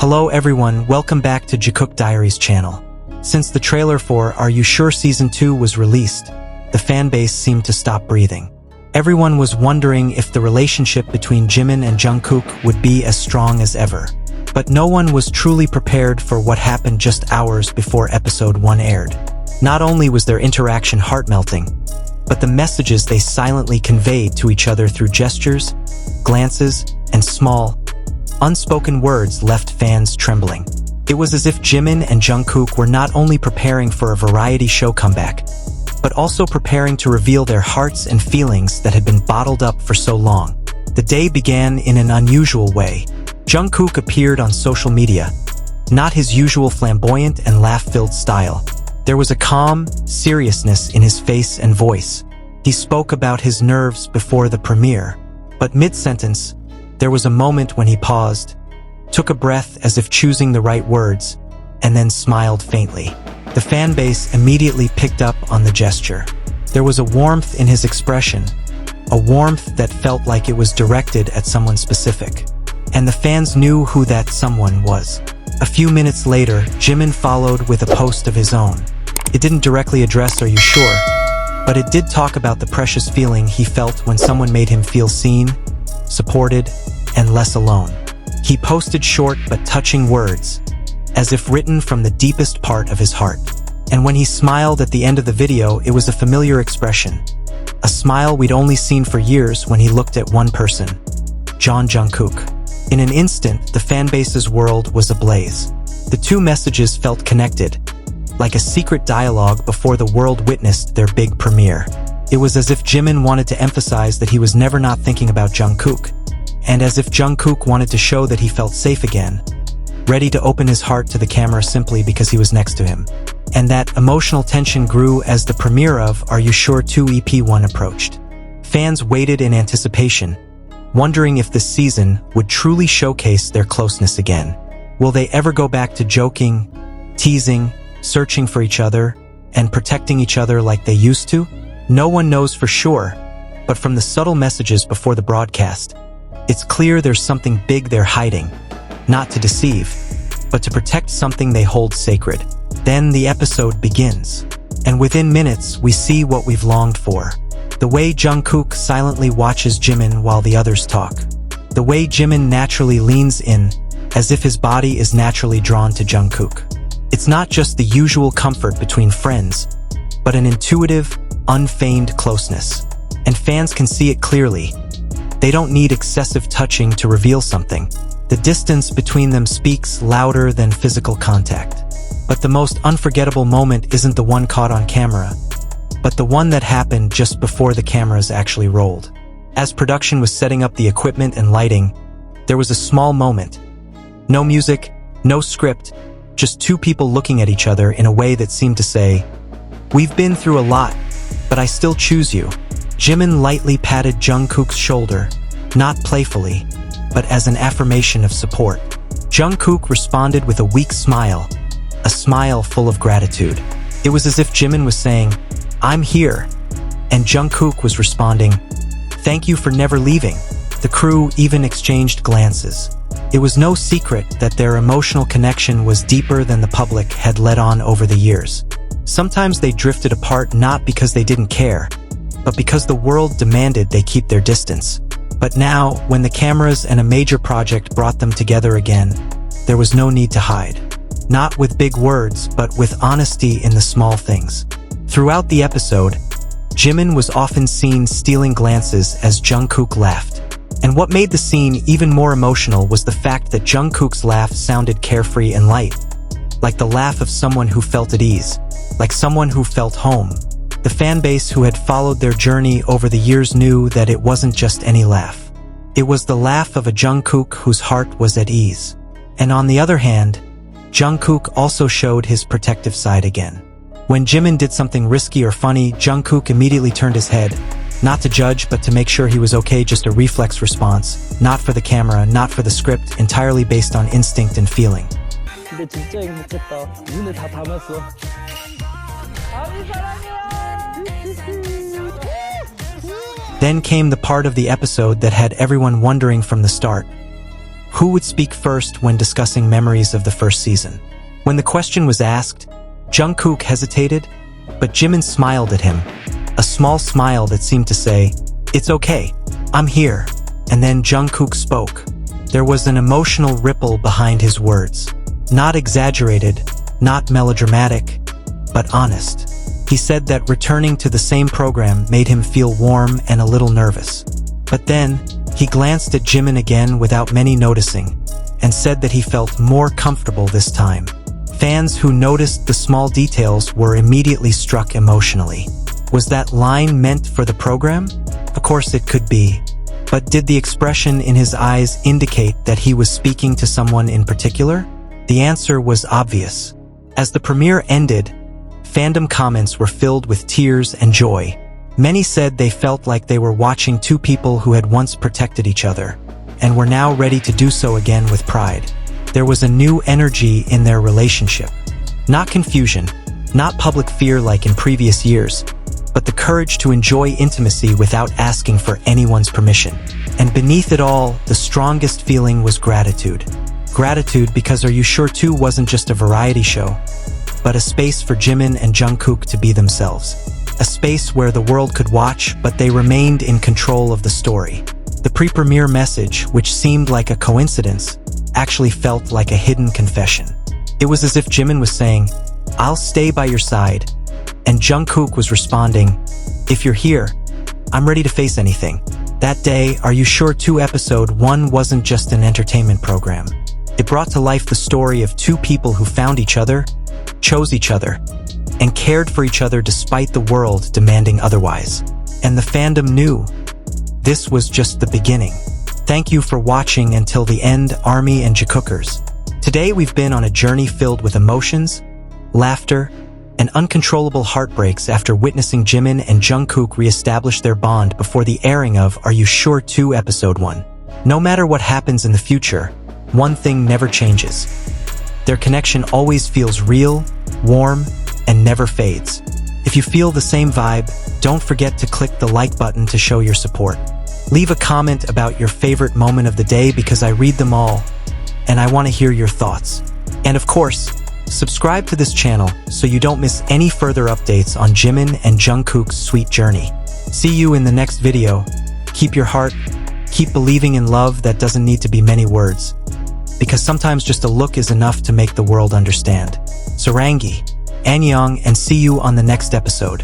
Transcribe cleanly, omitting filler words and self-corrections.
Hello everyone, welcome back to Jikook Diaries channel. Since the trailer for Are You Sure Season 2 was released, the fanbase seemed to stop breathing. Everyone was wondering if the relationship between Jimin and Jungkook would be as strong as ever. But no one was truly prepared for what happened just hours before episode 1 aired. Not only was their interaction heart-melting, but the messages they silently conveyed to each other through gestures, glances, and small, unspoken words left fans trembling. It was as if Jimin and Jungkook were not only preparing for a variety show comeback, but also preparing to reveal their hearts and feelings that had been bottled up for so long. The day began in an unusual way. Jungkook appeared on social media, not his usual flamboyant and laugh-filled style. There was a calm seriousness in his face and voice. He spoke about his nerves before the premiere, but mid-sentence, there was a moment when he paused, took a breath as if choosing the right words, and then smiled faintly. The fanbase immediately picked up on the gesture. There was a warmth in his expression, a warmth that felt like it was directed at someone specific. And the fans knew who that someone was. A few minutes later, Jimin followed with a post of his own. It didn't directly address Are You Sure, but it did talk about the precious feeling he felt when someone made him feel seen, supported, and less alone. He posted short but touching words, as if written from the deepest part of his heart. And when he smiled at the end of the video, it was a familiar expression. A smile we'd only seen for years when he looked at one person, Jungkook. In an instant, the fanbase's world was ablaze. The two messages felt connected, like a secret dialogue before the world witnessed their big premiere. It was as if Jimin wanted to emphasize that he was never not thinking about Jungkook, and as if Jungkook wanted to show that he felt safe again, ready to open his heart to the camera simply because he was next to him. And that emotional tension grew as the premiere of Are You Sure 2 Ep1 approached. Fans waited in anticipation, wondering if this season would truly showcase their closeness again. Will they ever go back to joking, teasing, searching for each other, and protecting each other like they used to? No one knows for sure, but from the subtle messages before the broadcast, it's clear there's something big they're hiding, not to deceive, but to protect something they hold sacred. Then the episode begins, and within minutes we see what we've longed for. The way Jungkook silently watches Jimin while the others talk. The way Jimin naturally leans in, as if his body is naturally drawn to Jungkook. It's not just the usual comfort between friends, but an intuitive, unfeigned closeness. And fans can see it clearly. They don't need excessive touching to reveal something. The distance between them speaks louder than physical contact. But the most unforgettable moment isn't the one caught on camera, but the one that happened just before the cameras actually rolled. As production was setting up the equipment and lighting, there was a small moment. No music, no script, just two people looking at each other in a way that seemed to say, "We've been through a lot, but I still choose you." Jimin lightly patted Jungkook's shoulder, not playfully, but as an affirmation of support. Jungkook responded with a weak smile, a smile full of gratitude. It was as if Jimin was saying, "I'm here," and Jungkook was responding, "Thank you for never leaving." The crew even exchanged glances. It was no secret that their emotional connection was deeper than the public had let on over the years. Sometimes they drifted apart not because they didn't care, but because the world demanded they keep their distance. But now, when the cameras and a major project brought them together again, there was no need to hide. Not with big words, but with honesty in the small things. Throughout the episode, Jimin was often seen stealing glances as Jungkook laughed. And what made the scene even more emotional was the fact that Jungkook's laugh sounded carefree and light, like the laugh of someone who felt at ease, like someone who felt home. The fanbase who had followed their journey over the years knew that it wasn't just any laugh. It was the laugh of a Jungkook whose heart was at ease. And on the other hand, Jungkook also showed his protective side again. When Jimin did something risky or funny, Jungkook immediately turned his head, not to judge but to make sure he was okay, just a reflex response, not for the camera, not for the script, entirely based on instinct and feeling. 근데 진짜 행복했다. 눈에 다 담았어. Then came the part of the episode that had everyone wondering from the start. Who would speak first when discussing memories of the first season? When the question was asked, Jungkook hesitated, but Jimin smiled at him. A small smile that seemed to say, "It's okay, I'm here." And then Jungkook spoke. There was an emotional ripple behind his words. Not exaggerated, not melodramatic, but honest. He said that returning to the same program made him feel warm and a little nervous. But then, he glanced at Jimin again without many noticing, and said that he felt more comfortable this time. Fans who noticed the small details were immediately struck emotionally. Was that line meant for the program? Of course it could be. But did the expression in his eyes indicate that he was speaking to someone in particular? The answer was obvious. As the premiere ended, fandom comments were filled with tears and joy. Many said they felt like they were watching two people who had once protected each other, and were now ready to do so again with pride. There was a new energy in their relationship. Not confusion, not public fear like in previous years, but the courage to enjoy intimacy without asking for anyone's permission. And beneath it all, the strongest feeling was gratitude. Gratitude because Are You Sure 2 wasn't just a variety show, but a space for Jimin and Jungkook to be themselves. A space where the world could watch, but they remained in control of the story. The pre-premiere message, which seemed like a coincidence, actually felt like a hidden confession. It was as if Jimin was saying, "I'll stay by your side," and Jungkook was responding, "If you're here, I'm ready to face anything." That day, Are You Sure 2 Episode 1 wasn't just an entertainment program. It brought to life the story of two people who found each other, chose each other, and cared for each other despite the world demanding otherwise. And the fandom knew this was just the beginning. Thank you for watching until the end, ARMY and Jikookers. Today we've been on a journey filled with emotions, laughter, and uncontrollable heartbreaks after witnessing Jimin and Jungkook reestablish their bond before the airing of Are You Sure 2 Episode 1. No matter what happens in the future, one thing never changes. Their connection always feels real, warm, and never fades. If you feel the same vibe, don't forget to click the like button to show your support. Leave a comment about your favorite moment of the day because I read them all, and I want to hear your thoughts. And of course, subscribe to this channel so you don't miss any further updates on Jimin and Jungkook's sweet journey. See you in the next video. Keep your heart, keep believing in love that doesn't need to be many words, because sometimes just a look is enough to make the world understand. Sarangi, Annyeong, and see you on the next episode.